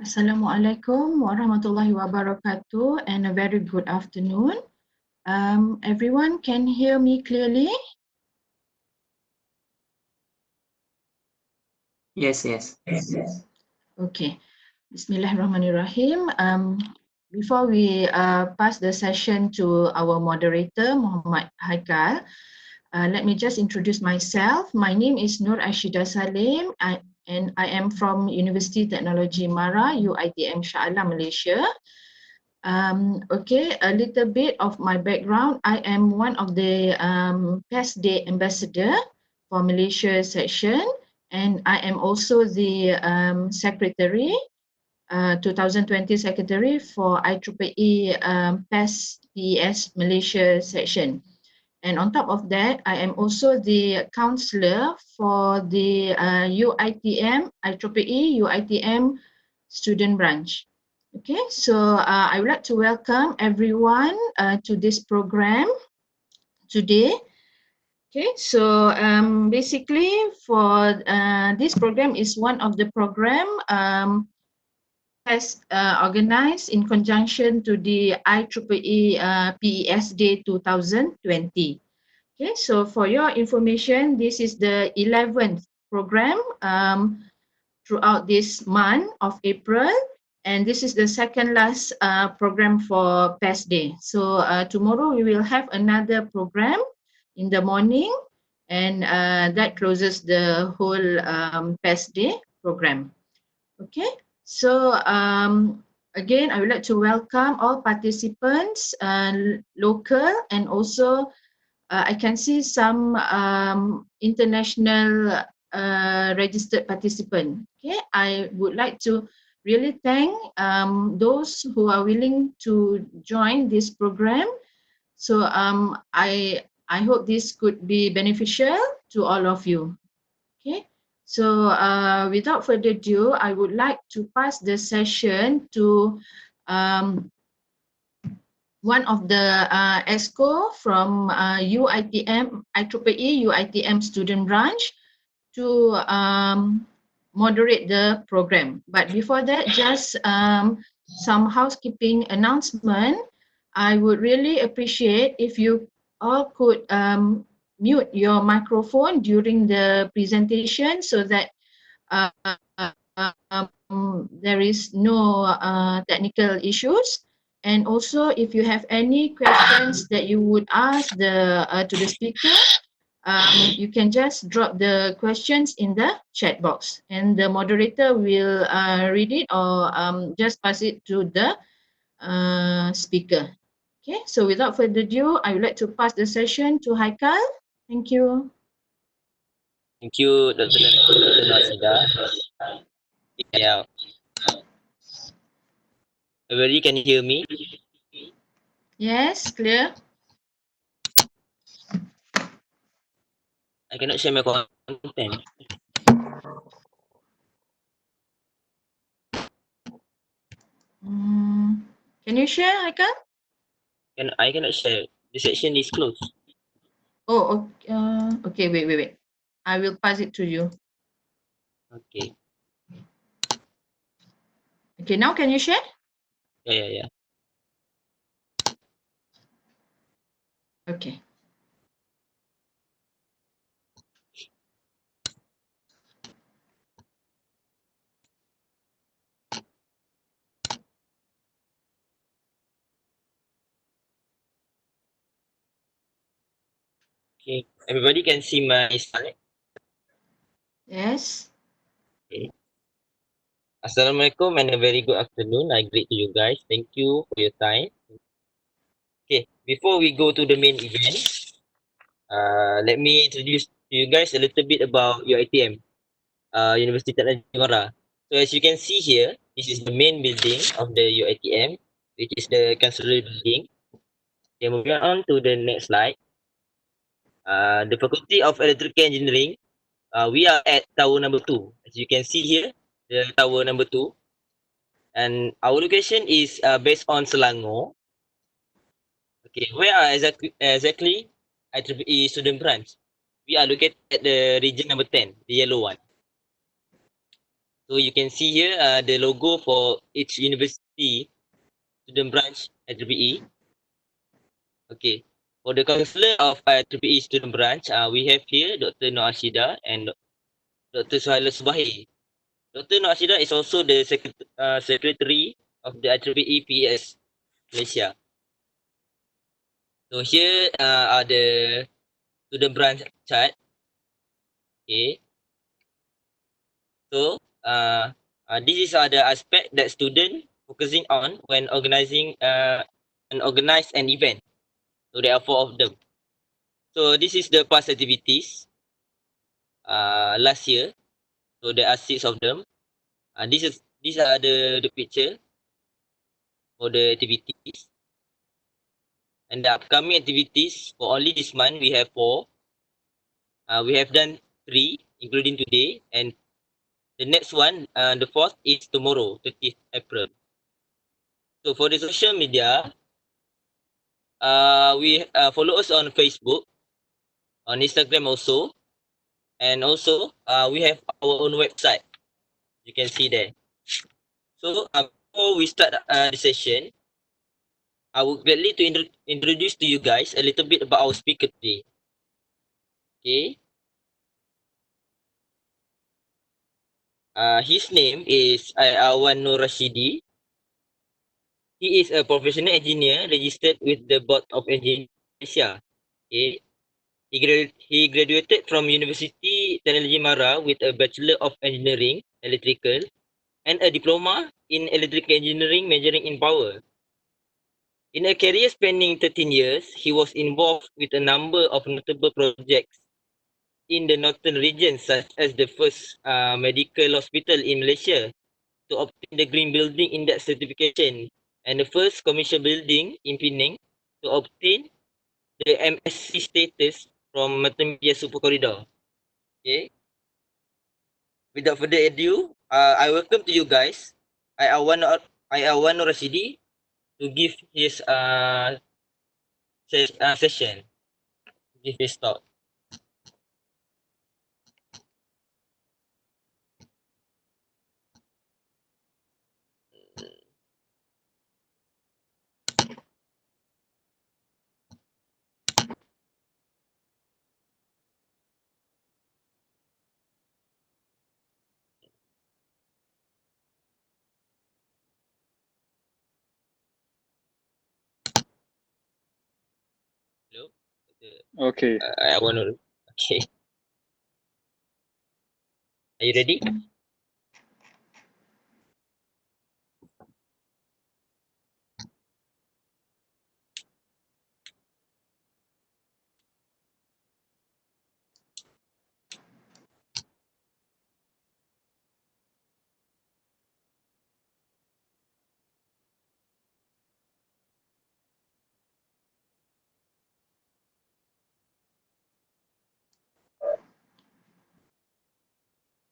Assalamualaikum warahmatullahi wabarakatuh and a very good afternoon. Everyone can hear me clearly? Yes. Okay. Bismillahirrahmanirrahim. Before we pass the session to our moderator, Muhammad Haikal, let me just introduce myself. My name is Nur Ashida Salim and I am from Universiti Teknologi MARA, UiTM Shah Alam, Malaysia. Okay, a little bit of my background. I am one of the PES Day ambassador for Malaysia section, and I am also the secretary, 2020 secretary for IEEE PES Malaysia section. And on top of that, I am also the counselor for the IEEE UiTM Student Branch. Okay, so I would like to welcome everyone to this program today. Okay, so basically for this program is one of the program has organized in conjunction to the IEEE PES Day 2020. Okay, so for your information, this is the 11th program throughout this month of April. And this is the second last program for PES Day. So tomorrow we will have another program in the morning, and that closes the whole PES Day program. Okay, so again, I would like to welcome all participants, local and also I can see some international registered participant. Okay, I would like to really thank those who are willing to join this program. So I hope this could be beneficial to all of you. Okay, so without further ado, I would like to pass the session to one of the EXCO from IEEE UiTM Student Branch to moderate the program. But before that, just some housekeeping announcement. I would really appreciate if you all could mute your microphone during the presentation so that there is no technical issues. And also, if you have any questions that you would ask to the speaker, you can just drop the questions in the chat box, and the moderator will read it or just pass it to the speaker. Okay, so without further ado, I would like to pass the session to Haikal. Thank you. Thank you, Dr. Rashida. Yeah. Everybody can hear me? Yes, clear. I cannot share my content. Can you share, Haikal? I cannot share. The section is closed. Oh, okay. Wait. I will pass it to you. Okay. Okay, now can you share? Yeah. Okay. Okay. Everybody can see my slide. Yes. Okay. Assalamualaikum and a very good afternoon. I greet to you guys. Thank you for your time. Okay. Before we go to the main event, let me introduce to you guys a little bit about your ITM, Universiti Teknologi MARA. So as you can see here, this is the main building of the UiTM, which is the Chancellor building. Okay, moving on to the next slide. The Faculty of Electrical Engineering, we are at tower number 2. As you can see here, the tower number 2. And our location is based on Selangor. Okay, where are exactly IEEE Student Branch? We are located at the region number 10, the yellow one. So So you can see here the logo for each university student branch at IEEE. Okay. For the counselor of IEEE student branch, we have here Dr. Noor Ashida and Dr. Suhaila Subahi. Dr. Noor Ashida is also the secretary of the IEEE PES Malaysia. So here are the student branch chart. Okay. So this is the aspect that student focusing on when organizing an organized an event. So there are 4 of them. So this is the past activities last year. So there are 6 of them. These are the picture for the activities. And the upcoming activities for only this month we have 4. We have done 3, including today, and the next one, the 4th, is tomorrow, 30th April. So for the social media, we follow us on Facebook, on Instagram also, and also we have our own website. You can see there. So before we start the session, I would gladly to introduce to you guys a little bit about our speaker today. Okay. His name is Noor Rashidi. He is a professional engineer registered with the Board of Engineers Malaysia. Okay. He graduated from Universiti Teknologi MARA with a Bachelor of Engineering, Electrical, and a Diploma in Electrical Engineering majoring in Power. In a career spanning 13 years, he was involved with a number of notable projects in the northern region, such as the first medical hospital in Malaysia to obtain the Green Building Index certification, and the first commercial building in Penang to obtain the MSC status from Multimedia Super Corridor. Okay. Without further ado, I welcome to you guys. I want Rashidi to give his session, give his talk. Hello. Okay. I want to. Okay. Are you ready?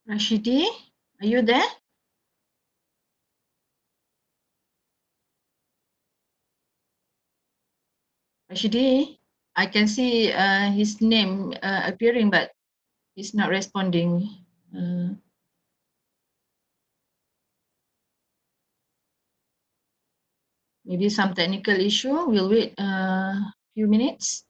Rashidi, are you there? Rashidi, I can see his name appearing, but he's not responding. Maybe some technical issue. We'll wait a few minutes.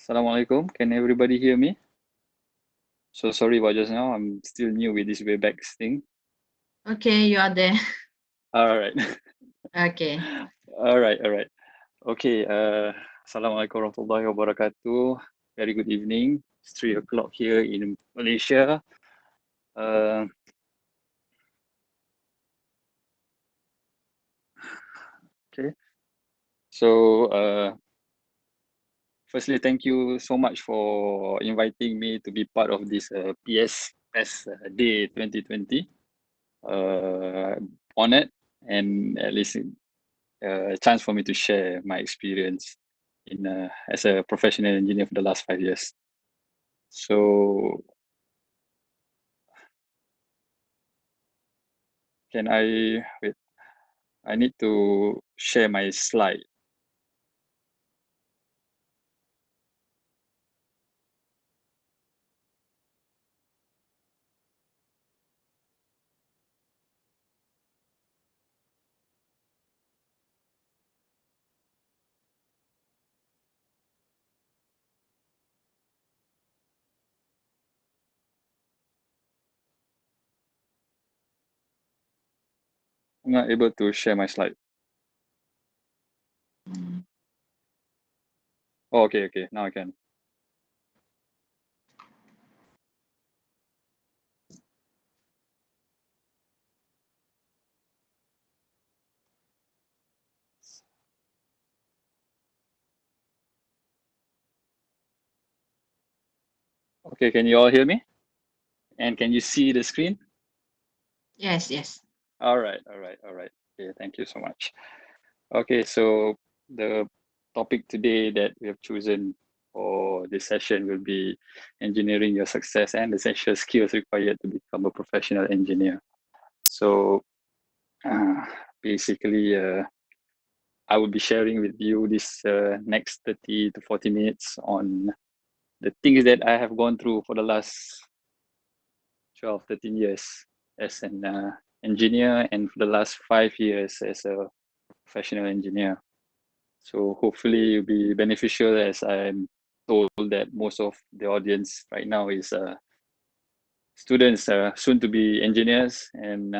Assalamualaikum. Can everybody hear me? So sorry about just now. I'm still new with this WebEx thing. Okay, you are there. All right. Okay. All right. Okay. Assalamualaikum warahmatullahi wabarakatuh. Very good evening. It's 3 o'clock here in Malaysia. Okay. So firstly, thank you so much for inviting me to be part of this PES Day 2020. Honored and at least a chance for me to share my experience in as a professional engineer for the last 5 years. So can I wait? I need to share my slide. I'm not able to share my slide. Oh, okay, now I can. Okay, can you all hear me? And can you see the screen? Yes, yes. All right. Okay, thank you so much. Okay, so the topic today that we have chosen for this session will be engineering your success and essential skills required to become a professional engineer. So basically, I will be sharing with you this next 30 to 40 minutes on the things that I have gone through for the last 12, 13 years as an engineer, and for the last 5 years as a professional engineer. So hopefully it'll be beneficial, as I'm told that most of the audience right now is students, soon to be engineers, and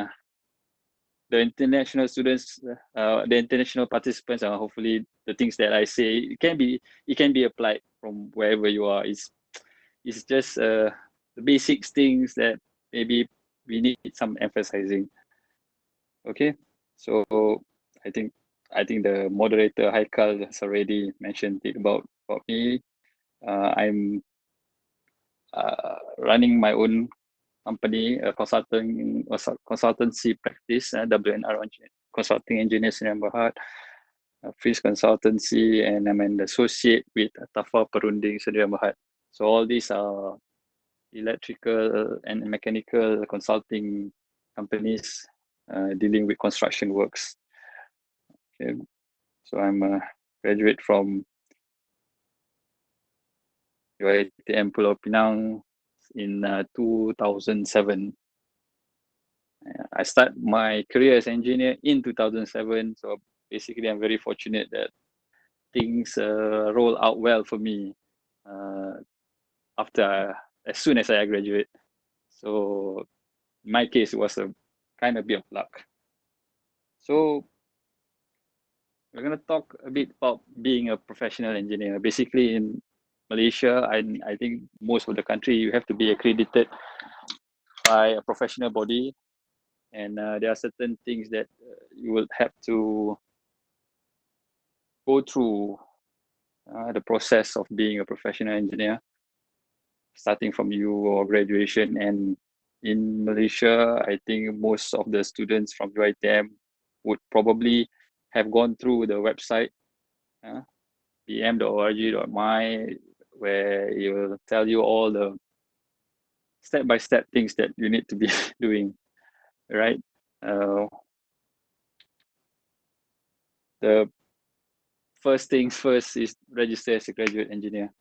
the international students, the international participants, are hopefully the things that I say it can be applied from wherever you are. It's just the basic things that maybe we need some emphasizing. Okay, so I think the moderator Haikal has already mentioned it about me. I'm running my own company, a consultancy practice, WNR Consulting Engineers in Berhad, Fish Consultancy, and I'm an associate with Tafa Perunding Sdn Berhad. So all these are electrical and mechanical consulting companies dealing with construction works. Okay. So I'm a graduate from UiTM Pulau Pinang in 2007. I start my career as engineer in 2007. So basically, I'm very fortunate that things roll out well for me as soon as I graduate. So in my case, it was a kind of bit of luck. So we're going to talk a bit about being a professional engineer. Basically, in Malaysia, I think most of the country, you have to be accredited by a professional body, and there are certain things that you will have to go through the process of being a professional engineer, starting from your graduation. And in Malaysia, I think most of the students from UiTM would probably have gone through the website, pm.org.my, where it will tell you all the step-by-step things that you need to be doing, right? The first things first is register as a graduate engineer.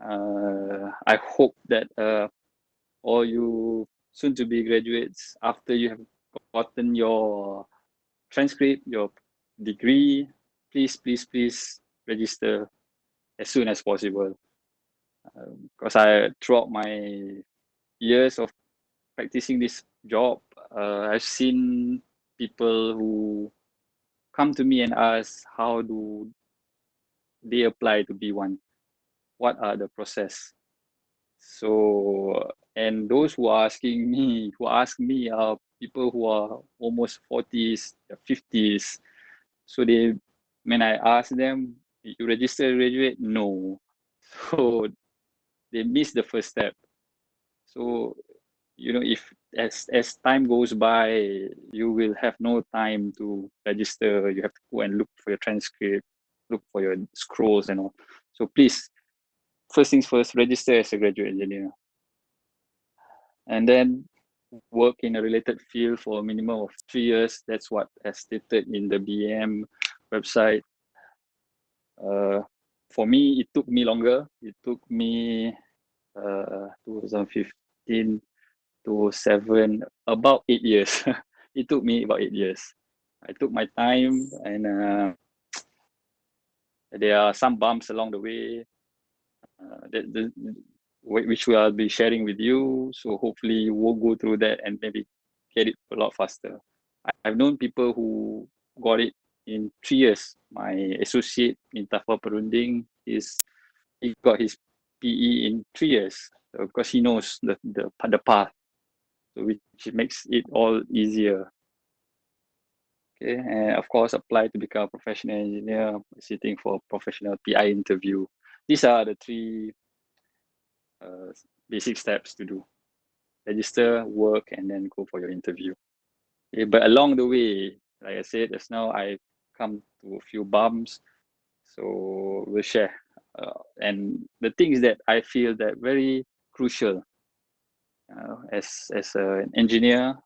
I hope that all you soon-to-be graduates, after you have gotten your transcript, your degree, please register as soon as possible. Because throughout my years of practicing this job, I've seen people who come to me and ask, how do they apply to be one? What are the process? So, and those who ask me are people who are almost 40s, 50s. So when I ask them, you register graduate? No. So they miss the first step. So, if as time goes by, you will have no time to register. You have to go and look for your transcript, look for your scrolls and all. So please, first things first, register as a graduate engineer. And then work in a related field for a minimum of 3 years. That's what has stated in the BM website. For me, it took me longer. It took me 2015 to 7, about 8 years. It took me about 8 years. I took my time, and there are some bumps along the way which I'll be sharing with you. So hopefully you will go through that and maybe get it a lot faster. I've known people who got it in 3 years. My associate in Tafa Perunding, he got his PE in 3 years because he knows the path, so which makes it all easier. Okay, and of course, apply to become a professional engineer, sitting for a professional PI interview. These are the 3 basic steps to do: register, work, and then go for your interview. Okay, but along the way, like I said just now, I come to a few bumps, so we'll share. And the things that I feel that very crucial as an engineer,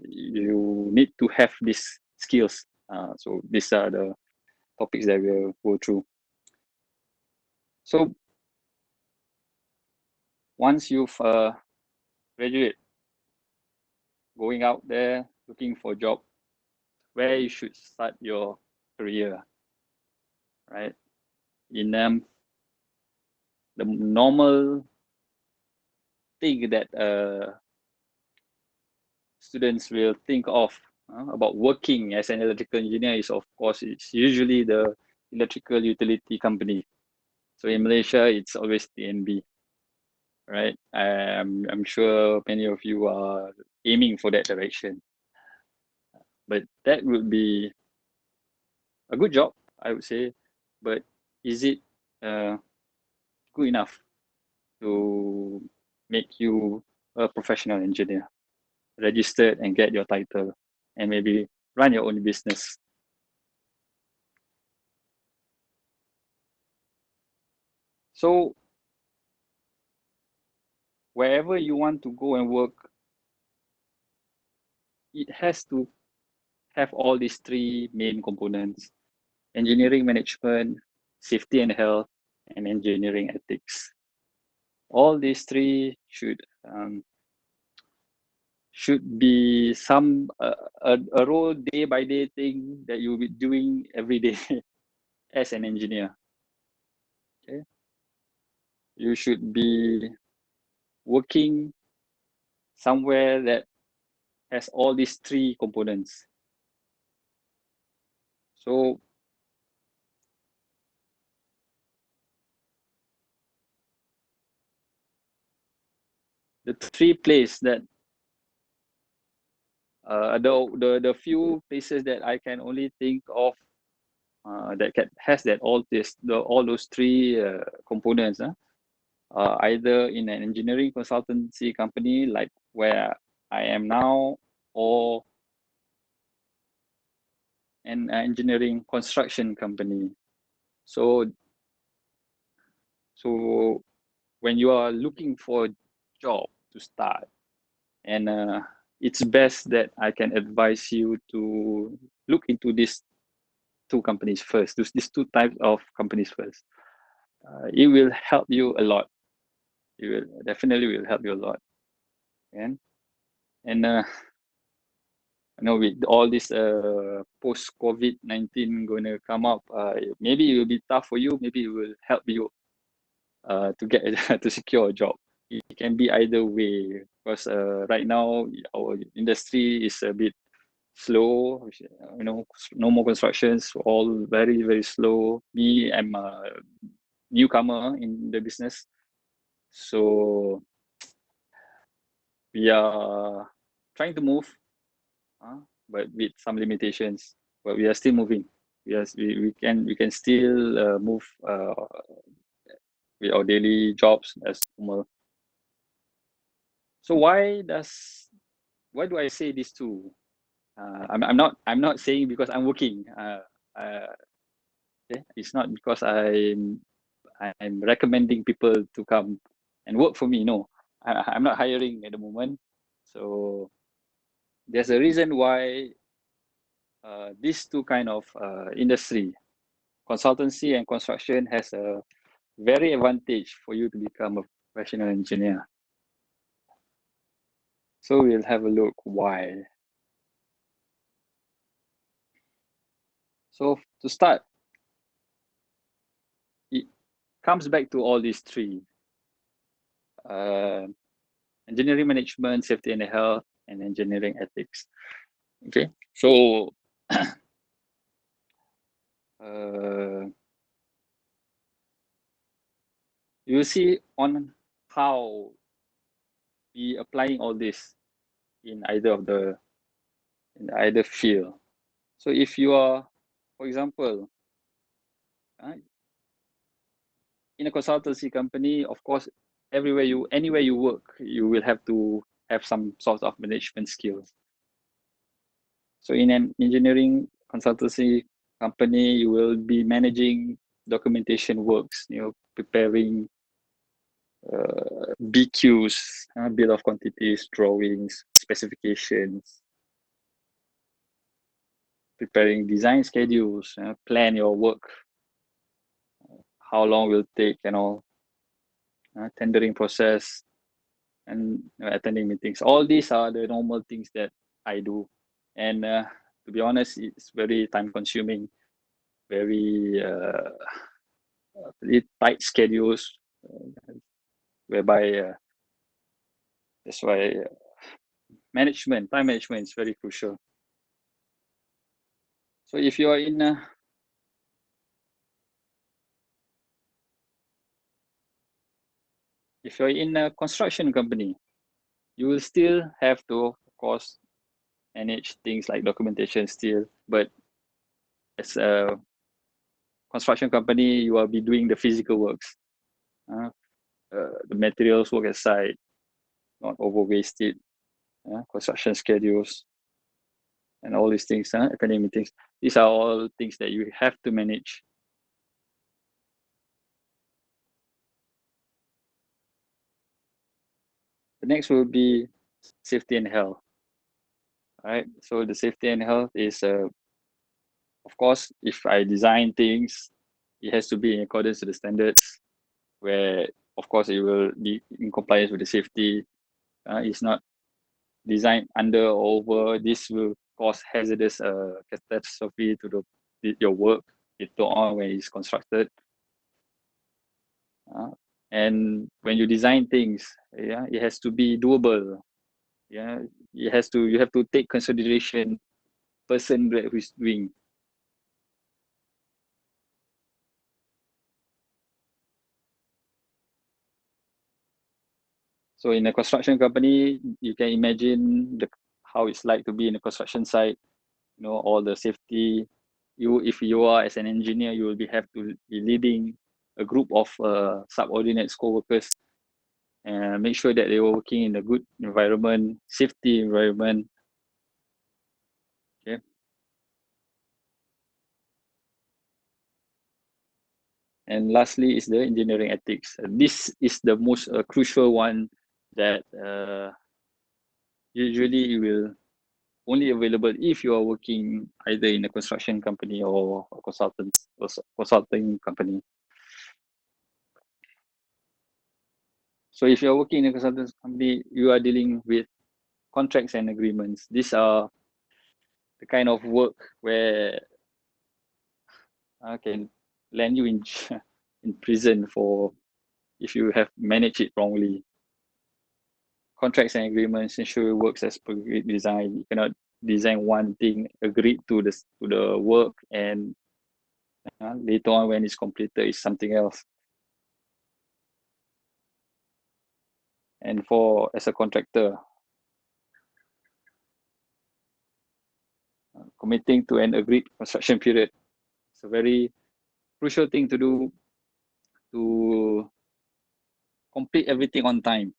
you need to have these skills. So these are the topics that we'll go through. So once you've graduate, going out there looking for a job, where you should start your career, right? In the normal thing that students will think of about working as an electrical engineer is, of course, it's usually the electrical utility company. So in Malaysia, it's always TNB, right? I'm sure many of you are aiming for that direction. But that would be a good job, I would say. But is it good enough to make you a professional engineer, registered and get your title, and maybe run your own business? So wherever you want to go and work, it has to have all these 3 main components: engineering management, safety and health, and engineering ethics. All these 3 should be some a role day by day thing that you'll be doing every day as an engineer. Okay, you should be working somewhere that has all these 3 components. So the 3 places that the few places that I can only think of that has that all those 3 components, either in an engineering consultancy company like where I am now, or an engineering construction company. So when you are looking for a job to start, and it's best that I can advise you to look into these 2 companies first, these 2 types of companies first. It will help you a lot. It will definitely help you a lot. And I know with all this post COVID-19 going to come up, maybe it will be tough for you. Maybe it will help you to get to secure a job. It can be either way, because right now our industry is a bit slow. No more constructions, all very, very slow. Me, I'm a newcomer in the business, so we are trying to move, but with some limitations. But we are still moving. Yes, we can still move with our daily jobs as normal. So why do I say these two? I'm not saying because I'm working. Okay? It's not because I'm recommending people to come and work for me. No, I'm not hiring at the moment. So there's a reason why these two kind of industry, consultancy and construction, has a very advantage for you to become a professional engineer. So we'll have a look why. So to start, it comes back to all these three: engineering management, safety and health, and engineering ethics. Okay, so you see on how we applying all this in either field. So if you are, for example, in a consultancy company, of course, anywhere you work, you will have to have some sort of management skills. So in an engineering consultancy company, you will be managing documentation works, preparing BQs, bill of quantities, drawings, specifications, preparing design schedules, plan your work, how long will take and all, tendering process, and attending meetings. All these are the normal things that I do. And to be honest, it's very time consuming, very tight schedules, whereby that's why time management is very crucial. So if you are in a construction company, you will still have to, of course, manage things like documentation still. But as a construction company, you will be doing the physical works, the materials work aside, not over wasted, construction schedules, and all these things, attending meetings. These are all things that you have to manage. The next will be safety and health. All right. So the safety and health is, of course, if I design things, it has to be in accordance to the standards, where, of course, it will be in compliance with the safety. It's not designed under or over. This will cause hazardous catastrophe to your work later on when it's constructed. And when you design things, it has to be doable. You have to take consideration person who is doing. So in a construction company, you can imagine how it's like to be in a construction site. All the safety. If you are as an engineer, you will have to be leading a group of subordinates, co-workers, and make sure that they were working in a good environment, safety environment. Okay. And lastly is the engineering ethics. This is the most crucial one that usually will only available if you are working either in a construction company or a consulting company. So if you're working in a consulting company, you are dealing with contracts and agreements. These are the kind of work where I can land you in in prison for if you have managed it wrongly. Contracts and agreements ensure it works as per design. You cannot design one thing, agreed to the work, and later on when it's completed, it's something else. And as a contractor, committing to an agreed construction period, it's a very crucial thing to do to complete everything on time.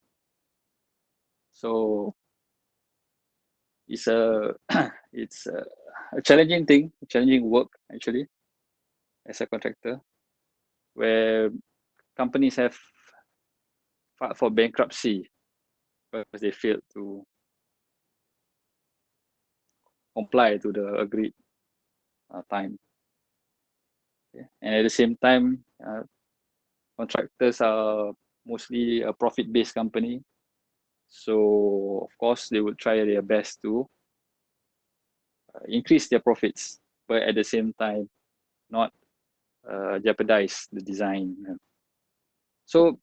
So it's a it's a challenging thing, challenging work actually as a contractor, where companies have filed for bankruptcy because they failed to comply to the agreed time. Okay. And at the same time, contractors are mostly a profit-based company. So of course, they will try their best to increase their profits, but at the same time, not jeopardize the design. So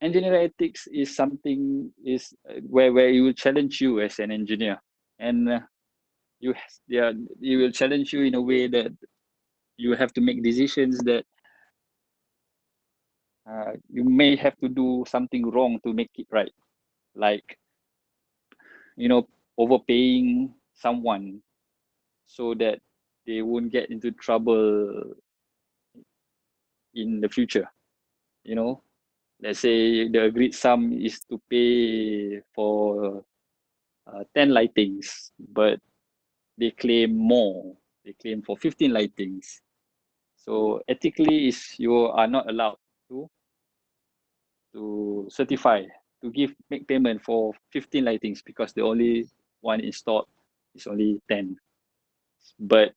engineering ethics is something is where it will challenge you as an engineer, and you yeah, it will challenge you in a way that you have to make decisions that you may have to do something wrong to make it right, like overpaying someone so that they won't get into trouble in the future. Let's say the agreed sum is to pay for 10 lightings, but they claim more. They claim for 15 lightings. So ethically, you are not allowed to certify, to make payment for 15 lightings because the only one installed is only 10. But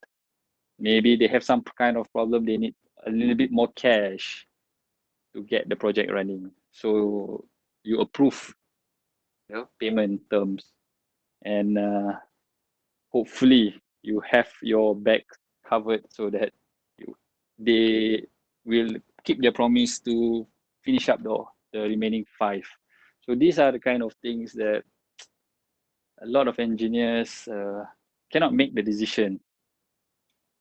maybe they have some kind of problem. They need a little bit more cash to get the project running. So you approve payment terms, and hopefully you have your back covered so that they will keep their promise to finish up the remaining 5. So these are the kind of things that a lot of engineers cannot make the decision.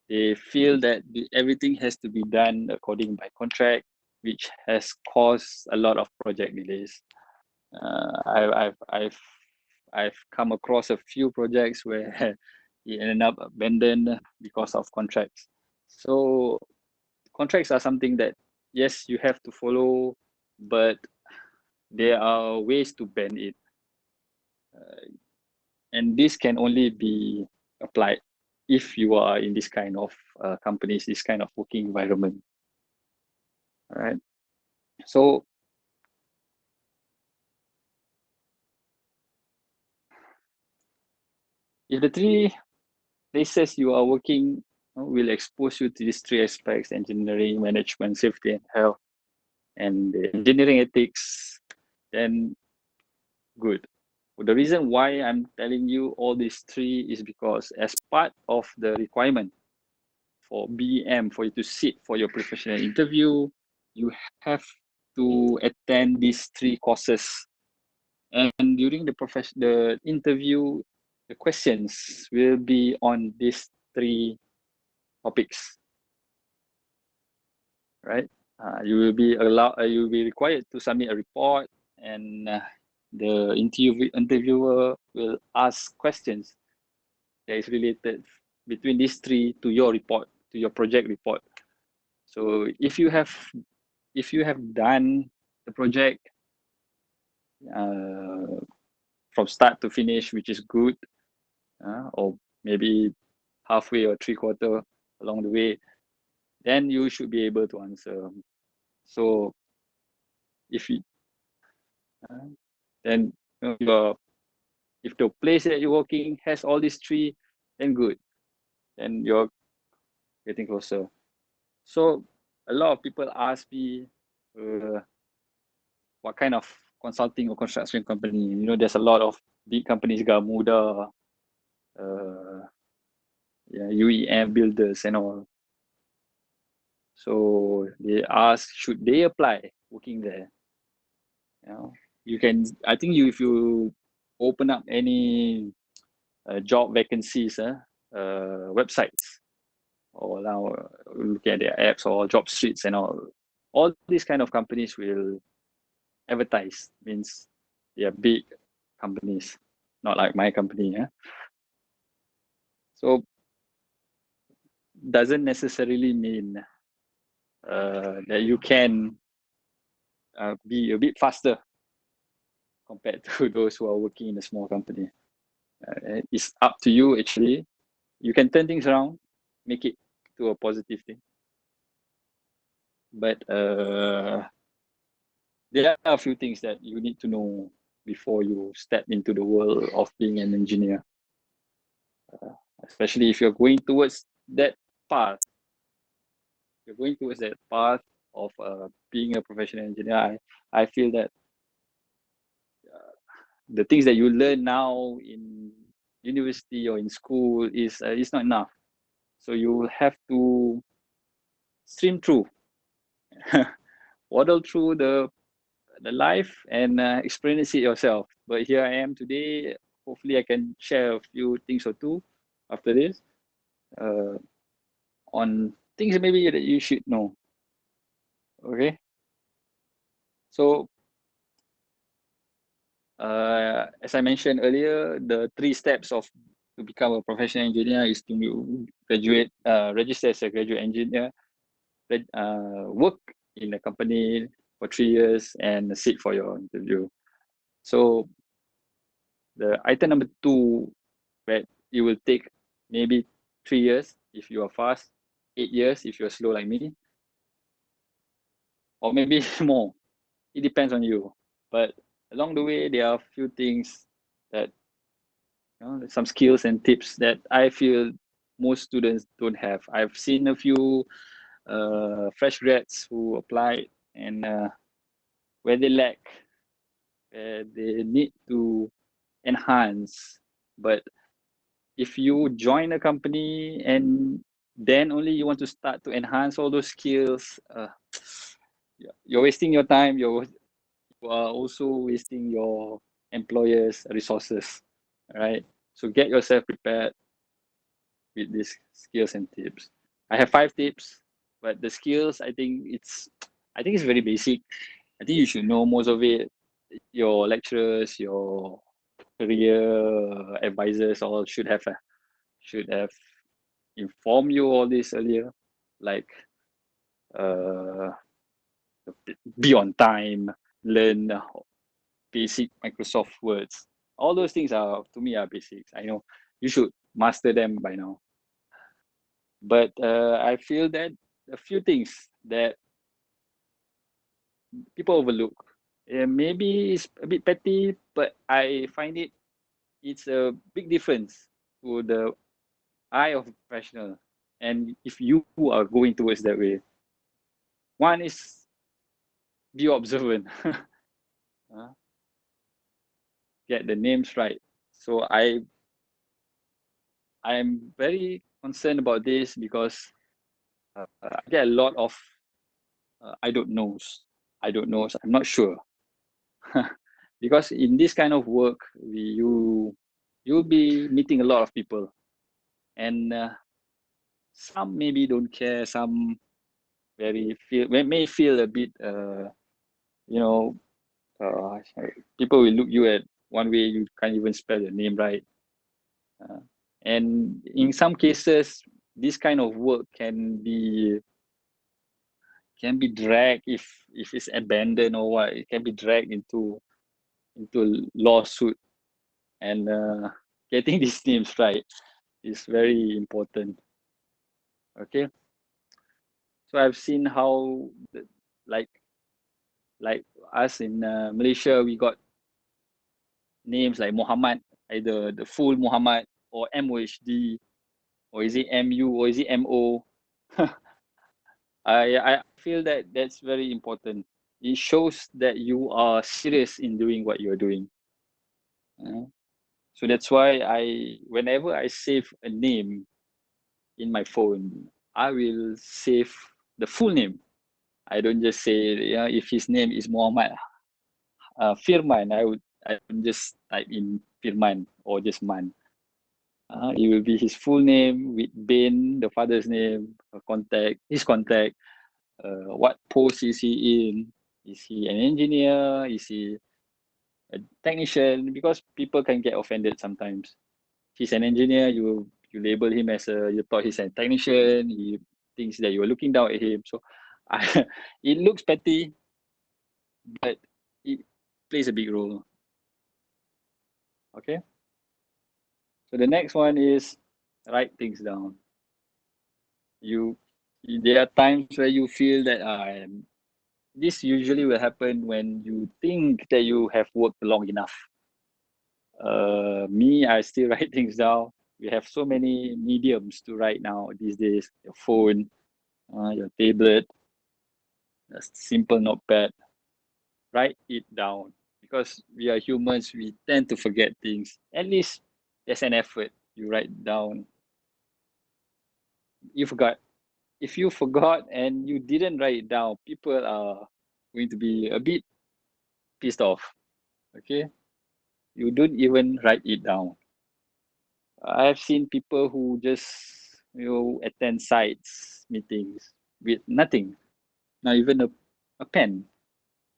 They feel that everything has to be done according by contract, which has caused a lot of project delays. I've come across a few projects where it ended up abandoned because of contracts. So contracts are something that, yes, you have to follow, but there are ways to bend it, and this can only be applied if you are in this kind of companies, this kind of working environment. All right. So if the 3 places you are working will expose you to these 3 aspects: engineering, management, safety and health, and the engineering ethics, then good. The reason why I'm telling you all these 3 is because as part of the requirement for BEM, for you to sit for your professional interview, you have to attend these 3 courses. And during the interview, the questions will be on these 3 topics, right? You will be you will be required to submit a report, and the interviewer will ask questions that is related between these 3 to your report, to your project report. So if you have done the project from start to finish, which is good, or maybe halfway or 3/4 along the way, then you should be able to answer. So if you then if the place that you're working has all these 3, then good, then you're getting closer. So a lot of people ask me what kind of consulting or construction company. There's a lot of big companies, Gamuda, UEM builders and all. So they ask, should they apply working there? You can, I think if you open up any job vacancies websites, or now look at their apps or job streets and all these kind of companies will advertise. Means they are big companies, not like my company. So doesn't necessarily mean that you can be a bit faster compared to those who are working in a small company. It's up to you, actually. You can turn things around, make it to a positive thing. But there are a few things that you need to know before you step into the world of being an engineer. Especially if you're going towards that path. You're going towards that path of being a professional engineer. I feel that the things that you learn now in university or in school is not enough. So you have to stream through, waddle through the life and experience it yourself. But here I am today. Hopefully, I can share a few things or two after this on things maybe that you should know. Okay. So, as I mentioned earlier, the 3 steps of to become a professional engineer is to graduate, register as a graduate engineer, work in a company for 3 years, and sit for your interview. So the item number 2, that it will take maybe 3 years if you are fast, 8 years if you're slow like me, or maybe more. It depends on you. But along the way, there are a few things that, some skills and tips that I feel most students don't have. I've seen a few fresh grads who applied, and where they lack, they need to enhance. But if you join a company and then only you want to start to enhance all those skills, you're wasting your time. You are also wasting your employer's resources, right? So get yourself prepared with these skills and tips. I have 5 tips, but the skills, I think it's very basic. I think you should know most of it. Your lecturers, your career advisors all should have informed you all this earlier, like be on time, learn basic Microsoft words. All those things are, to me, are basics. I know you should master them by now. But I feel that a few things that people overlook. Maybe it's a bit petty, but I find it's a big difference to the eye of a professional. And if you are going towards that way, one is be observant. Get the names right. So I'm very concerned about this because I get a lot of I don't knows. I'm not sure. Because in this kind of work, you'll be meeting a lot of people, and some maybe don't care. Some may feel a bit you know people will look you at one way, you can't even spell your name right. And in some cases, this kind of work can be dragged if it's abandoned or what. It can be dragged into lawsuit, and getting these names right is very important. Okay, so I've seen how like us in Malaysia, we got names like Muhammad, either the full Muhammad or MOHD, or is it MU, or is it MO? I feel that that's very important. It shows that you are serious in doing what you're doing. So that's why whenever I save a name in my phone, I will save the full name. I don't just say, if his name is Muhammad Firman, I would just type in Firman or just Man. It will be his full name with Ben, the father's name, his contact, what post is he in? Is he an engineer? Is he a technician? Because people can get offended sometimes. He's an engineer, you label him as you thought he's a technician, he thinks that you're looking down at him. So it looks petty, but it plays a big role. Okay. So the next one is write things down. There are times where you feel that this usually will happen when you think that you have worked long enough. Me, I still write things down. We have so many mediums to write now these days. Your phone, your tablet, a simple notepad. Write it down because we are humans. We tend to forget things. At least there's an effort. You write down. You forgot. If you forgot and you didn't write it down, people are going to be a bit pissed off. Okay, you don't even write it down. I've seen people who just attend sites meetings with nothing, not even a pen,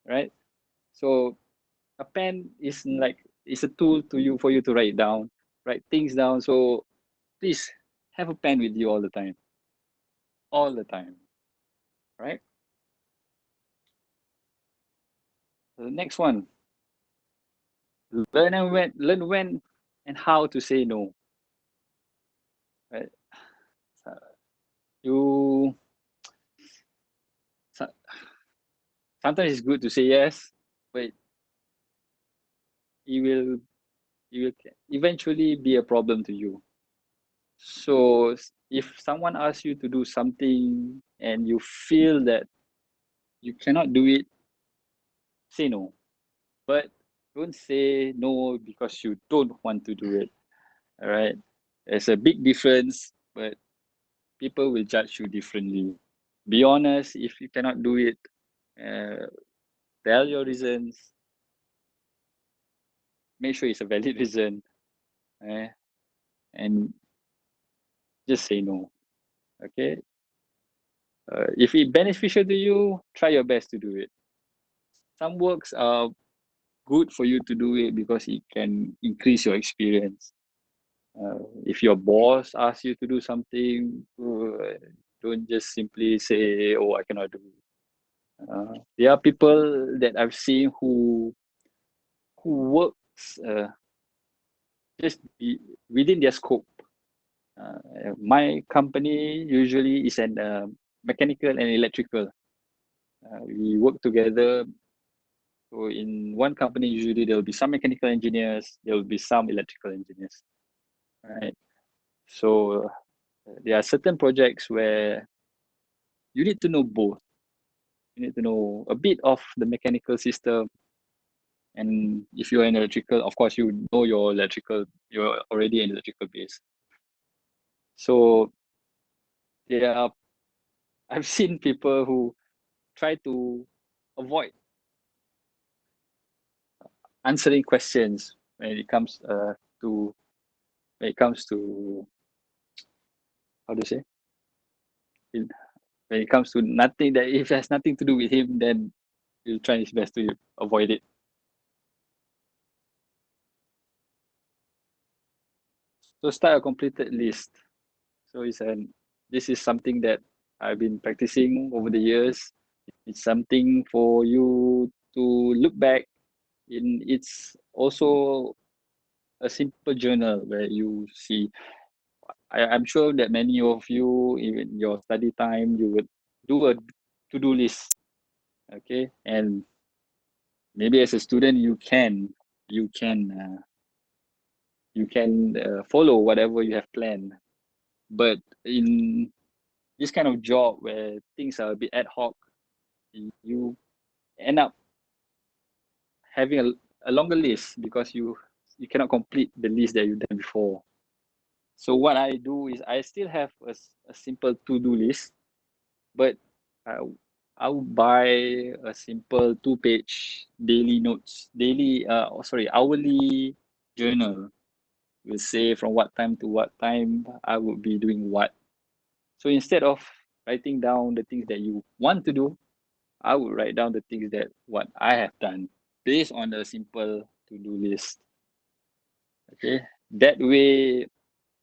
right? So a pen is like it's a tool to you for you to write down, write things down. So please have a pen with you all the time, right? The next one, learn when and how to say no, right? So you so- sometimes it's good to say yes, but it will eventually be a problem to you. So if someone asks you to do something and you feel that you cannot do it, say no. But don't say no because you don't want to do it. All right. There's a big difference, but people will judge you differently. Be honest. If you cannot do it, uh, tell your reasons. Make sure it's a valid reason, eh, and just say no. Okay. If it's beneficial to you, try your best to do it. Some works are good for you to do it because it can increase your experience. If your boss asks you to do something, don't just simply say, "Oh, I cannot do it." There are people that I've seen who works just within their scope. My company usually is an mechanical and electrical. We work together. So in one company, usually there will be some mechanical engineers, there will be some electrical engineers, right? So there are certain projects where you need to know both. You need to know a bit of the mechanical system, and if you're an electrical, of course, you know your electrical. You're already an electrical base. So there are. I've seen people who try to avoid answering questions when it comes to when it comes to how to say when it comes to nothing that if it has nothing to do with him, then he'll try his best to avoid it. So start a completed list. So this is something that I've been practicing over the years. It's something for you to look back in. It's also a simple journal where you see. I'm sure that many of you, even your study time, you would do a to-do list. Okay, and maybe as a student, you can follow whatever you have planned. But in this kind of job where things are a bit ad hoc, you end up having a longer list because you cannot complete the list that you've done before. So what I do is I still have a simple to-do list, but I I'll buy a simple two-page daily notes, hourly journal. Will say from what time to what time I would be doing what. So instead of writing down the things that you want to do, I would write down the things that what I have done based on a simple to-do list. Okay. That way,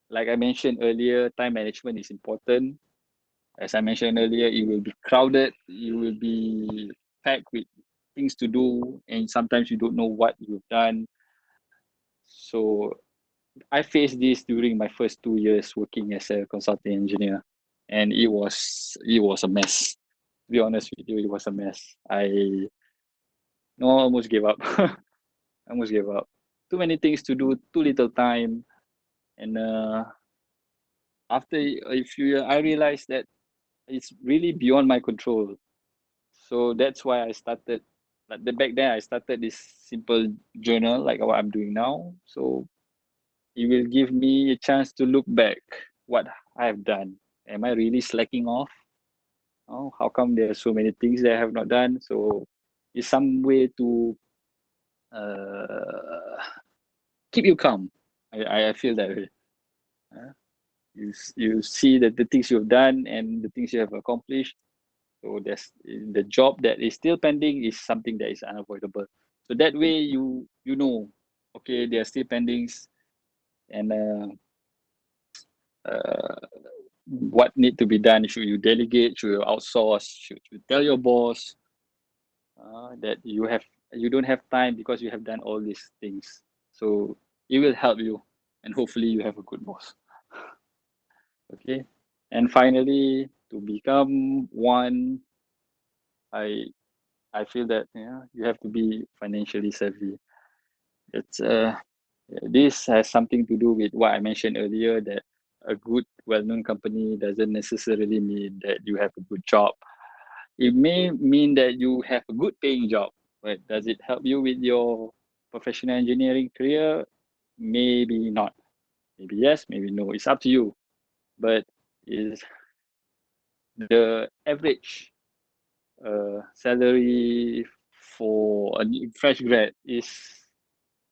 like I mentioned earlier, time management is important. As I mentioned earlier, it will be crowded, you will be packed with things to do, and sometimes you don't know what you've done. So I faced this during my first 2 years working as a consulting engineer, and it was a mess. To be honest with you, it was a mess. I almost gave up. I almost gave up. Too many things to do, too little time, and after a few years, I realized that it's really beyond my control. So that's why I started. Back then, I started this simple journal, like what I'm doing now. So it will give me a chance to look back what I have done. Am I really slacking off? Oh, how come there are so many things that I have not done? So it's some way to uh, keep you calm. I feel that way. You see that the things you've done and the things you have accomplished. So there's the job that is still pending is something that is unavoidable. So that way you know, okay, there are still pendings, and what need to be done. Should you delegate? Should you outsource? Should you tell your boss that you don't have time because you have done all these things? So it will help you, and hopefully you have a good boss. Okay, and finally, to become one, I feel that you have to be financially savvy. It's this has something to do with what I mentioned earlier, that a good, well-known company doesn't necessarily mean that you have a good job. It may mean that you have a good paying job, but does it help you with your professional engineering career? Maybe not. Maybe yes, maybe no. It's up to you. But is the average salary for a fresh grad is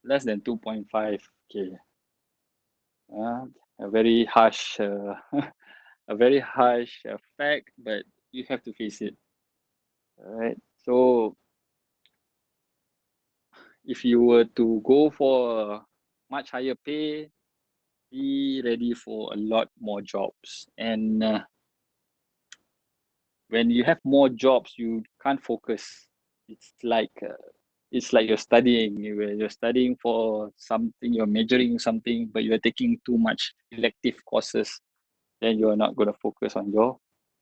less than 2.5K. A very harsh, a very harsh fact, but you have to face it. All right. So if you were to go for a much higher pay, be ready for a lot more jobs. And when you have more jobs, you can't focus. It's like you're studying. You're studying for something, you're majoring something, but you're taking too much elective courses. Then you're not going to focus on your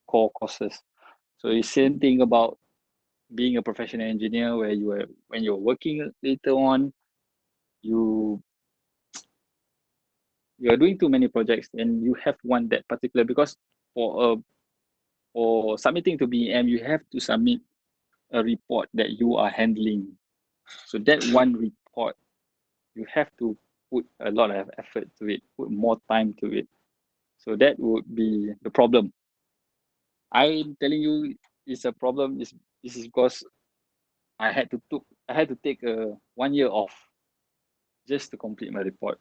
core courses. So it's same thing about being a professional engineer, where when you're working later on, you you are doing too many projects, and you have one that particular, because for submitting to BEM, you have to submit a report that you are handling. So that one report, you have to put a lot of effort to it, put more time to it. So that would be the problem. I'm telling you, it's a problem. This is because I had to take a 1 year off just to complete my report.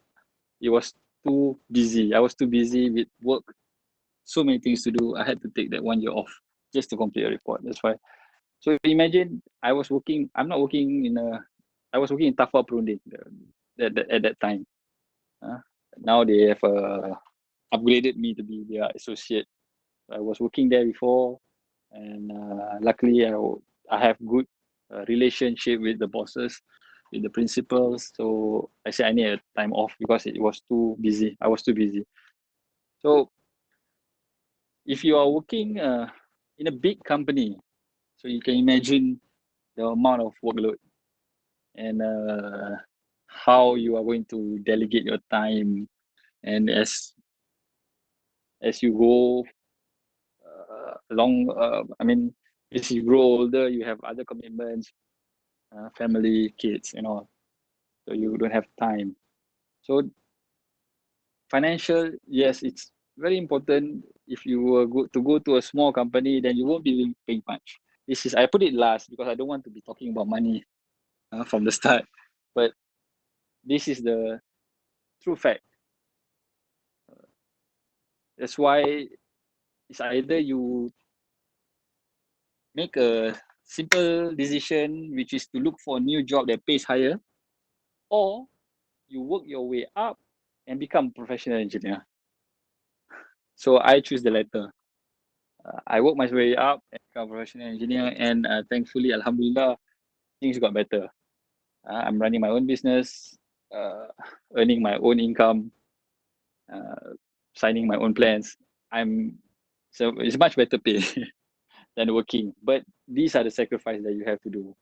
It was too busy. I was too busy with work, so many things to do. I had to take that 1 year off just to complete a report. That's why. So imagine I'm not working I was working in Tafa Perunding at that time. Now they have upgraded me to be their associate. I was working there before, and luckily I have good relationship with the bosses, with the principals. So I said I need a time off because it was too busy. I was too busy. So if you are working in a big company, so you can imagine the amount of workload, and how you are going to delegate your time. And as you go along, I mean, as you grow older, you have other commitments, family, kids, and all. So you don't have time. So financial, yes, it's very important. If you were to go to a small company, then you won't be paying much. I put it last because I don't want to be talking about money from the start. But this is the true fact. That's why it's either you make a simple decision, which is to look for a new job that pays higher, or you work your way up and become a professional engineer. So I choose the latter. I work my way up and become a professional engineer, and thankfully, Alhamdulillah, things got better. I'm running my own business. earning my own income, signing my own plans, so it's much better pay than working. But these are the sacrifices that you have to do.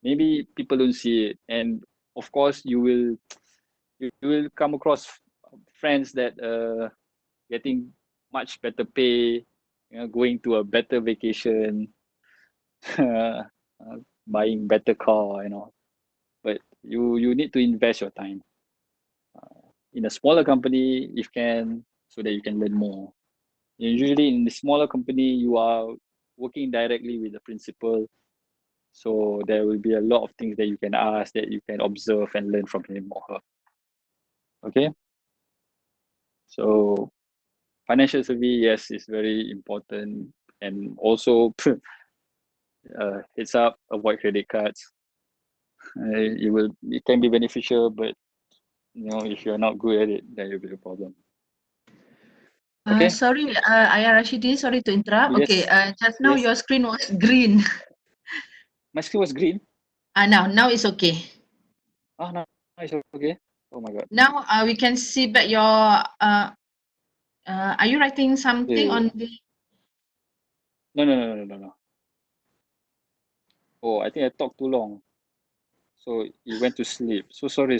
Maybe people don't see it, and of course you will come across friends that getting much better pay, going to a better vacation, buying better car and all. But you need to invest your time in a smaller company if can, so that you can learn more. Usually in the smaller company, you are working directly with the principal, so there will be a lot of things that you can ask, that you can observe and learn from him or her. Okay, so financial survey, yes, is very important, and also heads up, avoid credit cards. It can be beneficial, but if you're not good at it, then it'll be a problem. Okay. Sorry, Ayah Rashidi, sorry to interrupt. Yes. Okay, just now Yes. your screen was green. My screen was green. Now it's okay. No, it's okay. Oh my god. Now we can see back your. Are you writing something Yeah. on the? No. Oh, I think I talked too long, so you went to sleep. So sorry.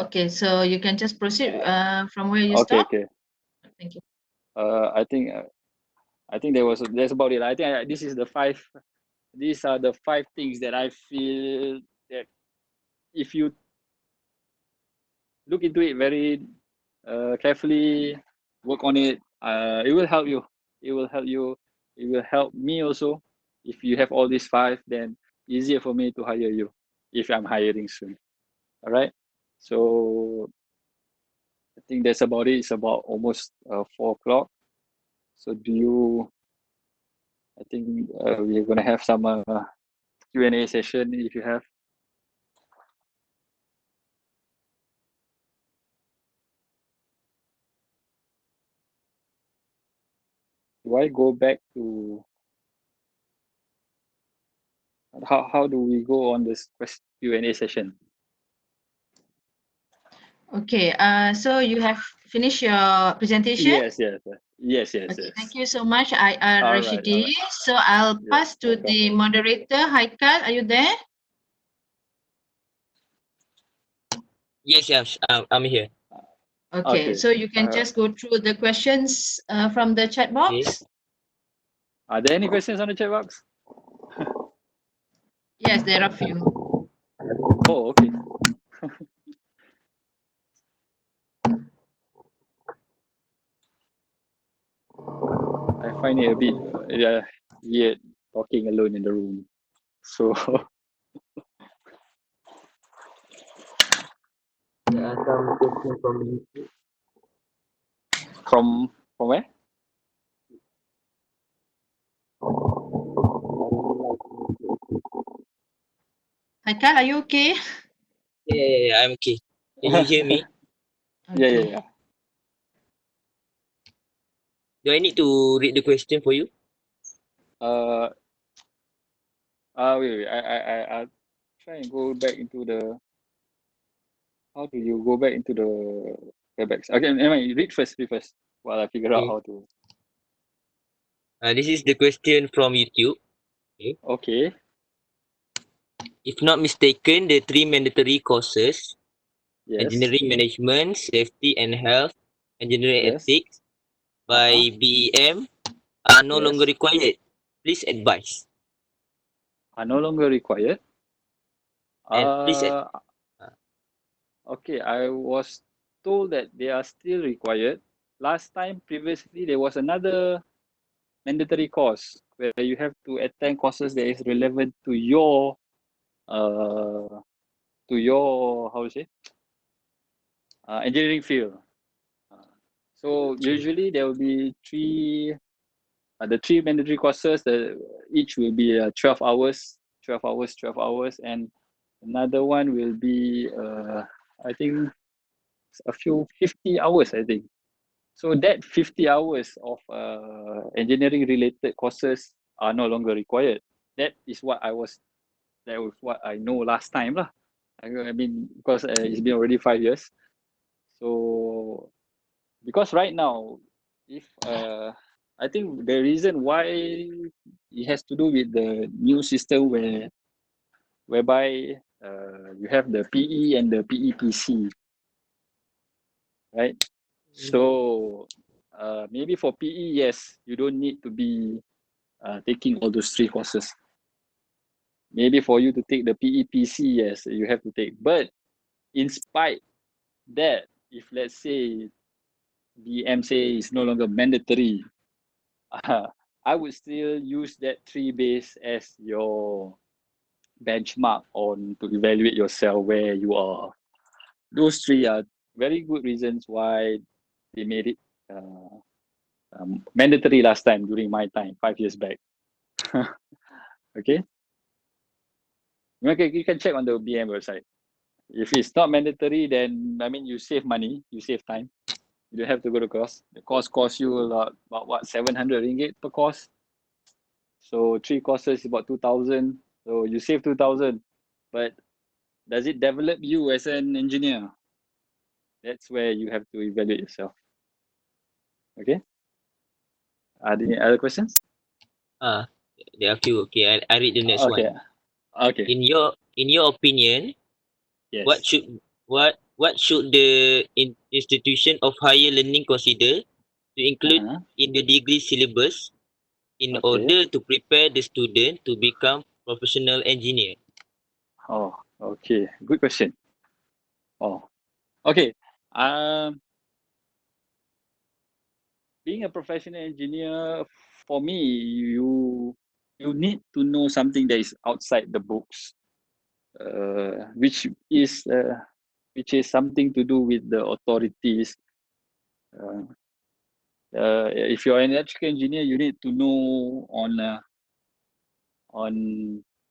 Okay, so you can just proceed from where you Okay. stop. Thank you. I think that's about it. I think this is the five. These are the five things that I feel that if you look into it very carefully, work on it, it will help you. It will help you. It will help me also. If you have all these five, then easier for me to hire you if I'm hiring soon. All right. So I think that's about it. It's about almost 4 o'clock. So I think we're gonna have some Q&A session if you have. Do I go back to how do we go on this Q&A session? Okay, so you have finished your presentation? Yes. Okay, thank you so much, All Rashidi. right. So I'll Yes, pass to welcome. the moderator. Haikal, are you there? Yes, I'm here. Okay, so you can just go through the questions from the chat box. Are there any questions on the chat box? Yes, there are a few. Oh, okay. I find it a bit weird talking alone in the room. So There are some questions from YouTube. from where? Haikal, are you okay? Yeah, I'm okay. Can you hear me? Okay. Yeah. Do I need to read the question for you? Wait. I'll try and go back into the. How do you go back into the WebEx? Okay, never mind. Read first while I figure out Okay. how to. This is the question from YouTube. Okay. If not mistaken, the three mandatory courses, Yes. engineering management, safety and health, engineering Yes. ethics by BEM are no Yes. longer required. Please advise. Are no longer required. And please, Okay, I was told that they are still required. Previously, there was another mandatory course where you have to attend courses that is relevant to your how to say engineering field. So usually there will be the three mandatory courses. Each will be 12 hours, 12 hours, and another one will be I think a few 50 hours, I think. So that 50 hours of engineering related courses are no longer required. That was what I know last time lah. I mean, because it's been already 5 years. So because right now, if I think the reason why it has to do with the new system whereby you have the PE and the PEPC, right? So maybe for PE, yes, you don't need to be taking all those three courses. Maybe for you to take the PEPC, yes, you have to take. But in spite that, if let's say the MSA is no longer mandatory, I would still use that three base as your benchmark on to evaluate yourself where you are. Those three are very good reasons why they made it mandatory last time during my time, 5 years back. Okay, you can check on the BM website. If it's not mandatory, then I mean you save money, you save time. You don't have to go to course. The course costs you about what, 700 ringgit per course. So three courses is about 2,000. So you save 2,000. But does it develop you as an engineer? That's where you have to evaluate yourself. Okay. Are there any other questions? There are few. Okay, I read the next Okay. one. Okay. In your opinion, Yes. what should the institution of higher learning consider to include in the degree syllabus in Okay. order to prepare the student to become professional engineer? Oh, okay. Good question. Oh, okay. Um, being a professional engineer, for me, you need to know something that is outside the books, which is something to do with the authorities. Uh, if you're an electrical engineer, you need to know on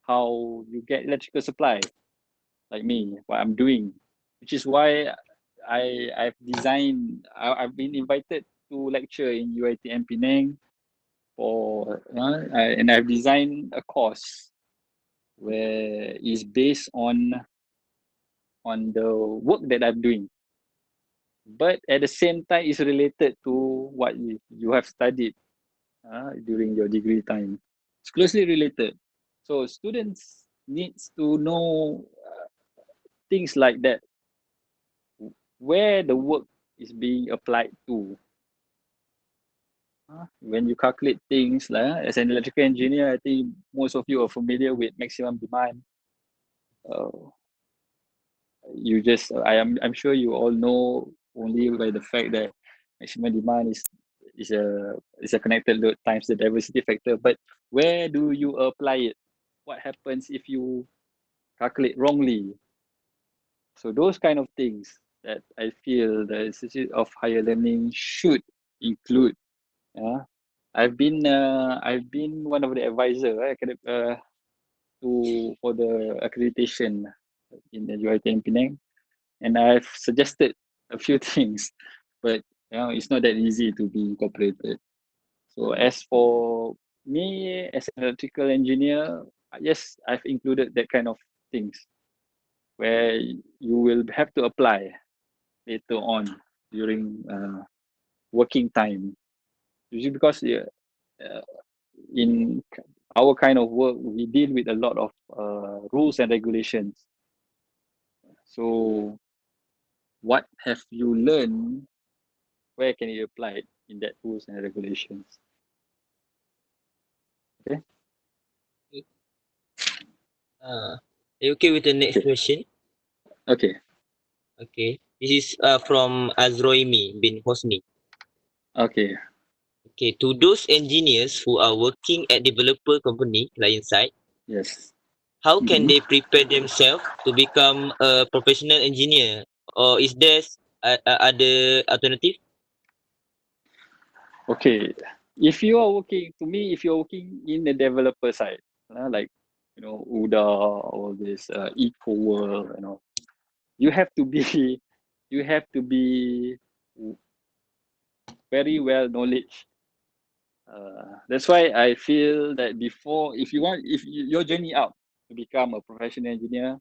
how you get electrical supply, like me, what I'm doing, which is why I've been invited to lecture in UiTM Penang and I've designed a course where it's based on the work that I'm doing, but at the same time it's related to what you have studied during your degree time. It's closely related. So students needs to know things like that, where the work is being applied to. When you calculate things like as an electrical engineer, I think most of you are familiar with maximum demand. I'm sure you all know only by the fact that maximum demand is a connected load times the diversity factor. But where do you apply it? What happens if you calculate wrongly? So those kind of things that I feel the Institute of Higher Learning should include. I've been one of the advisor for the accreditation in the UiTM Penang, and I've suggested a few things, but it's not that easy to be incorporated. So as for me as an electrical engineer, yes, I've included that kind of things where you will have to apply later on during working time. Usually because in our kind of work, we deal with a lot of rules and regulations. So what have you learned? Where can you apply it in that rules and regulations? Okay. Are you okay with the next question? Okay. Okay. This is from Azroimi bin Hosni. Okay. Okay. To those engineers who are working at developer company client side, Yes. how can they prepare themselves to become a professional engineer? Or is there other alternative? Okay. If you're working in the developer side, like UDA, all this Eco World, you have to be you have to be very well knowledge. That's why I feel that if your journey out to become a professional engineer,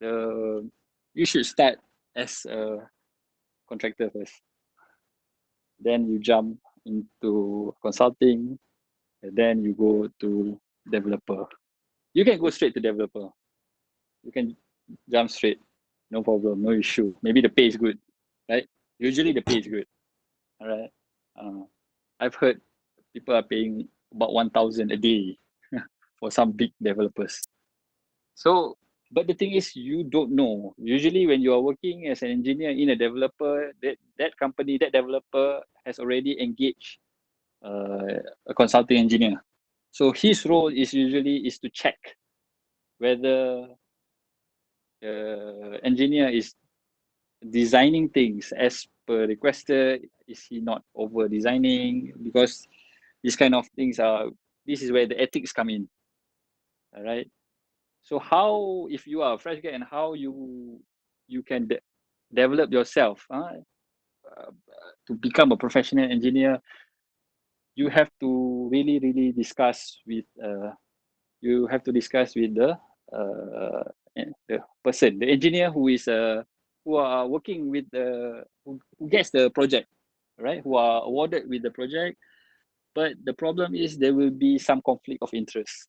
you should start as a contractor first. Then you jump into consulting, and then you go to developer. You can go straight to developer. You can jump straight, no problem, no issue. Maybe the pay is good, right? Usually the pay is good. All right. I've heard people are paying about 1,000 a day for some big developers. So, but the thing is, you don't know. Usually, when you are working as an engineer in a developer, that company, that developer has already engaged a consulting engineer. So his role is usually is to check whether the engineer is designing things as per requested. Is he not over designing? Because these kind of things are, this is where the ethics come in. All right. So how, if you are a fresh guy, and how you can develop yourself to become a professional engineer, you have to really discuss with the person, the engineer who is who are working with the who gets the project, right? Who are awarded with the project. But the problem is there will be some conflict of interest.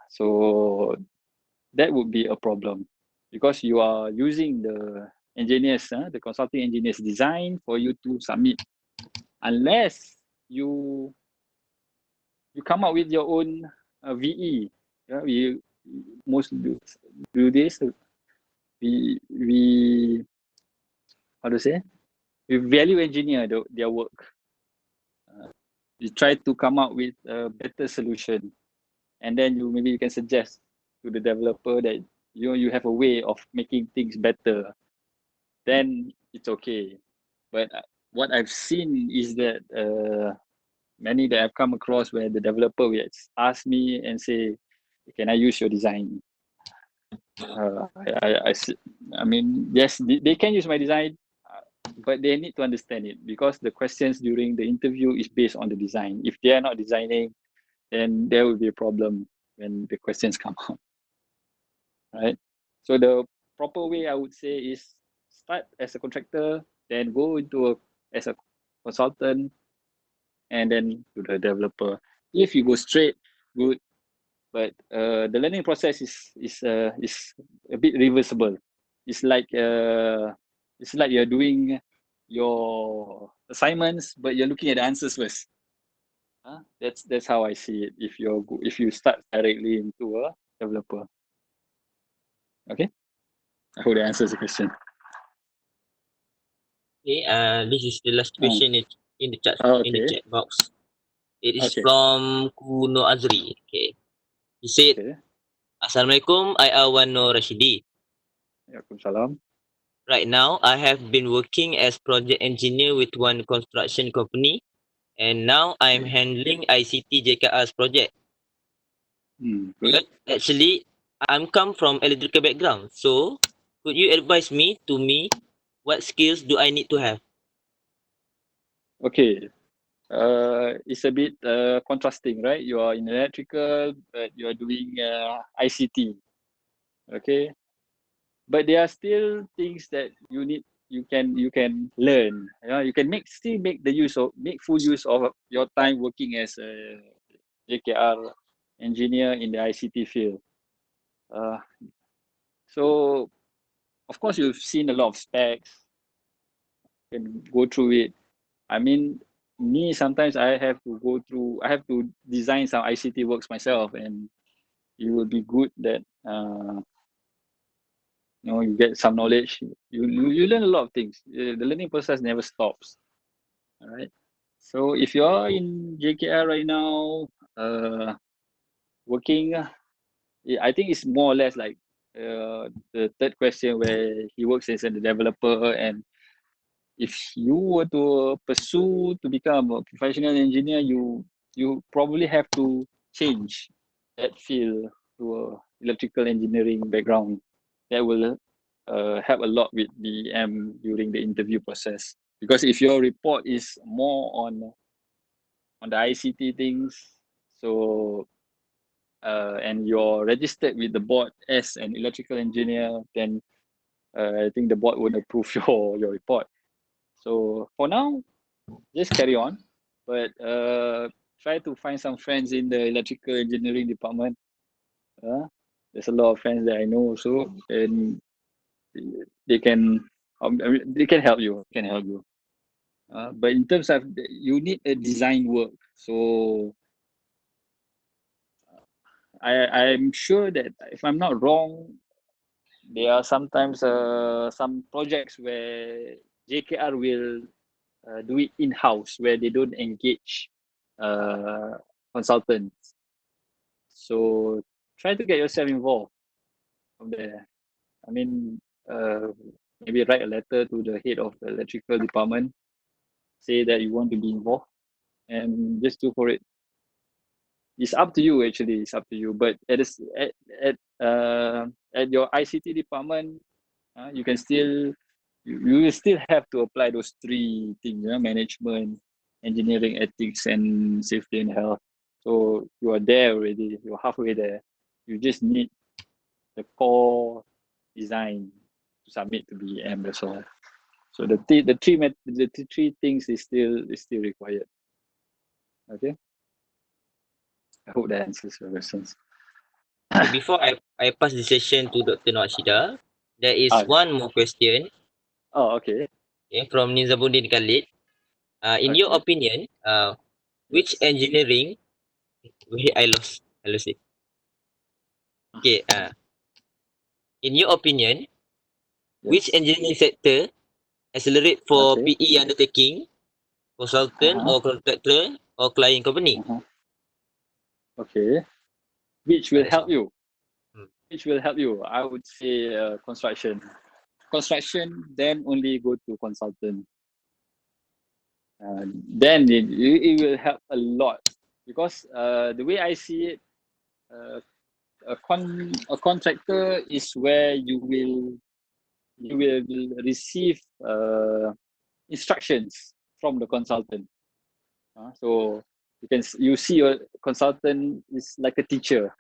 So that would be a problem because you are using the engineers, the consulting engineers design for you to submit. Unless you come up with your own VE. Yeah, we most do this. We how to say? We value engineer their work. We try to come up with a better solution, and then maybe you can suggest to the developer that you have a way of making things better. Then it's okay. But what I've seen is that many that I've come across where the developer will ask me and say, "Can I use your design?" I mean, yes, they can use my design, but they need to understand it because the questions during the interview is based on the design. If they are not designing, then there will be a problem when the questions come out, right? So the proper way I would say is start as a contractor, then go into as a consultant, and then to the developer. If you go straight, good. But the learning process is a bit reversible. It's like you're doing your assignments, but you're looking at the answers first. That's how I see it. If you start directly into a developer, okay. I hope that answers the question. Okay, this is the last question in the chat Okay. box. It is Okay. from Kuno Azri. Okay. He said, Okay. Assalamualaikum, I Awano Rashidi. Waalaikumsalam. Right now, I have been working as project engineer with one construction company, and now I'm handling ICT JKR's project. Good. But actually, I'm come from electrical background, so could you advise me what skills do I need to have? Okay. It's a bit contrasting, right? You are in electrical, but you are doing ICT. Okay. But there are still things that you can learn. You can make full use of your time working as a JKR engineer in the ICT field. Uh, so of course you've seen a lot of specs. You can go through it. I mean, me sometimes I have to design some ICT works myself, and it will be good that you get some knowledge. You learn a lot of things. The learning process never stops. All right. So if you are in JKR right now, working, I think it's more or less like the third question where he works as a developer, and if you were to pursue to become a professional engineer, you probably have to change that field to a electrical engineering background. That will help a lot with BEM during the interview process. Because if your report is more on the ICT things, so and you're registered with the board as an electrical engineer, then I think the board would approve your report. So for now, just carry on, but try to find some friends in the electrical engineering department. There's a lot of friends that I know also, and they can they can help you. But in terms of you need a design work, so I'm sure that if I'm not wrong, there are sometimes some projects where JKR will do it in house, where they don't engage consultants. So try to get yourself involved from there. I mean, maybe write a letter to the head of the electrical department, say that you want to be involved, and just do for it. It's up to you, actually. It's up to you. But at your ICT department, you can still you will still have to apply those three things: management, engineering, ethics, and safety and health. So you are there already. You're halfway there. You just need the core design to submit to BEM. That's all. So the three things is still required. Okay. I hope that answers your questions. Okay, before I pass the session to Dr. Rashida, there is Ah, one more question okay. from Nizamuddin Khalid. In your Okay. opinion, which Yes. engineering wait, I lost it. Okay, in your opinion, which Yes. engineering sector accelerate for Okay. PE undertaking, consultant Uh-huh. or contractor or client company? Uh-huh. Okay. Which will That's help all. you? Hmm. Which will help you? I would say construction. Construction, then only go to consultant. Then it will help a lot because the way I see it, uh, a contractor is where you will receive instructions from the consultant. So you see your consultant is like a teacher.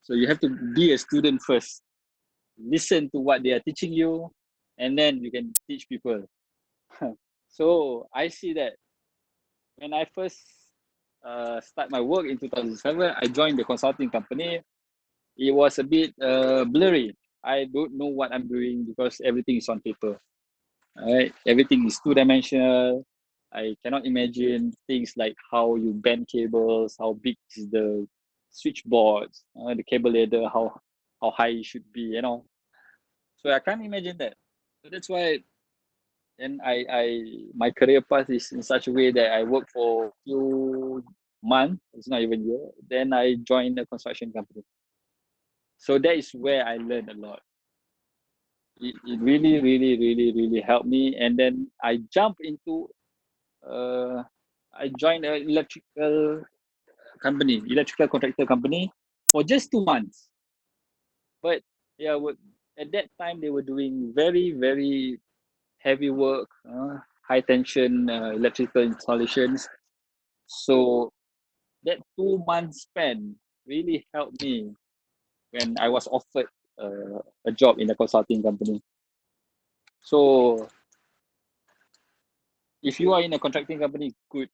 So you have to be a student first. Listen to what they are teaching you, and then you can teach people. So I see that when I first start my work in 2007, I joined the consulting company. It was a bit blurry. I don't know what I'm doing because everything is on paper. Right? Everything is two-dimensional. I cannot imagine things like how you bend cables, how big is the switchboards, the cable ladder, how high it should be. So I can't imagine that. So that's why, and my career path is in such a way that I work for a few months. It's not even a year. Then I joined a construction company. So that is where I learned a lot. It really, really, really, really helped me. And then I jumped into I joined an electrical contractor company for just 2 months. But yeah, at that time they were doing very, very heavy work, high tension electrical installations. So that 2 month span really helped me when I was offered a job in a consulting company. So if you are in a contracting company, good,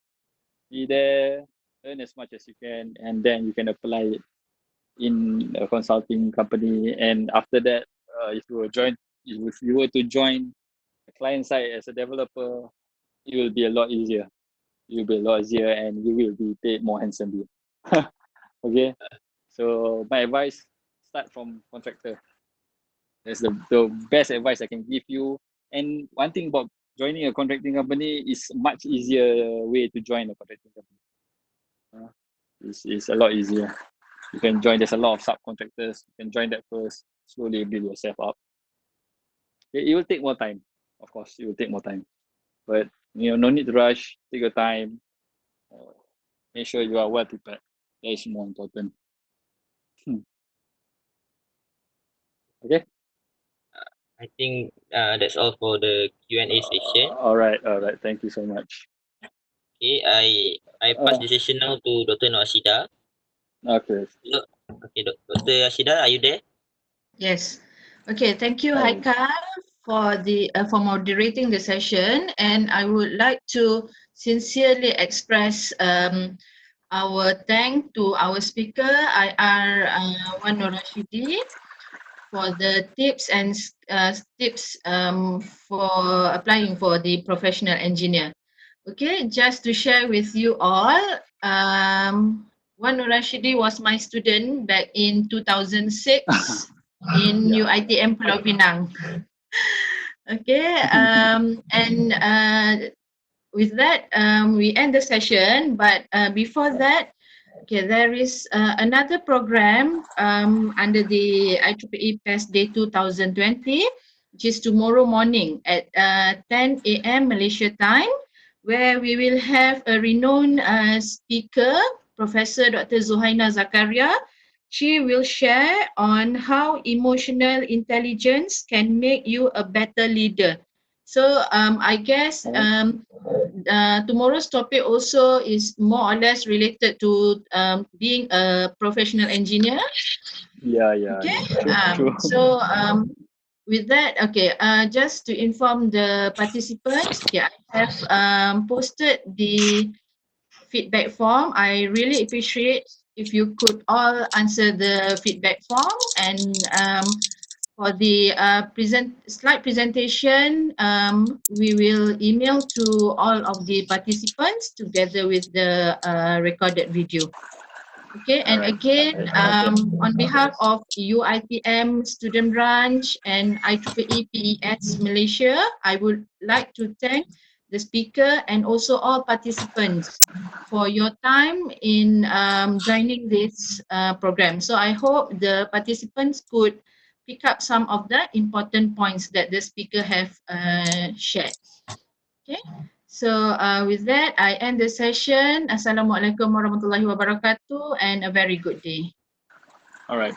be there, earn as much as you can, and then you can apply it in a consulting company. And after that, if you were to join a client side as a developer, it will be a lot easier. It will be a lot easier, and you will be paid more handsomely. Okay, so my advice: start from contractor. That's the best advice I can give you. And one thing about joining a contracting company is much easier way to join a contracting company. It's a lot easier. You can join. There's a lot of subcontractors. You can join that first. Slowly build yourself up. It will take more time. Of course, it will take more time. But no need to rush. Take your time. Uh, Make sure you are well prepared. That is more important. Okay. I think that's all for the Q&A session. All right. All right. Thank you so much. Okay, I pass Uh, the session now to Dr. Rashida. okay. Okay, Dr. Rashida, are you there? Yes. Okay, thank you, Hi. Haikal, for moderating the session, and I would like to sincerely express our thank to our speaker, IR Wan Rashidi, for the tips for applying for the professional engineer. Okay, just to share with you all, Wan Rashidi was my student back in 2006 in Yeah. UiTM Pulau Pinang. Okay, and with that, we end the session. But before that, okay, there is another program under the IEEE PES Day 2020, which is tomorrow morning at 10 a.m. Malaysia time, where we will have a renowned speaker, Professor Dr. Zuhaina Zakaria. She will share on how emotional intelligence can make you a better leader. So I guess tomorrow's topic also is more or less related to being a professional engineer. Yeah. Okay. True. With that, okay, just to inform the participants, okay, I have posted the feedback form. I really appreciate if you could all answer the feedback form, and for the slide presentation, we will email to all of the participants together with the recorded video. Okay, All and right. again, Okay. on behalf of UiTM Student Branch and IEEE PES Malaysia, I would like to thank the speaker and also all participants for your time in joining this program. So I hope the participants could pick up some of the important points that the speaker have shared. Okay. So with that, I end the session. Assalamualaikum warahmatullahi wabarakatuh and a very good day. All right.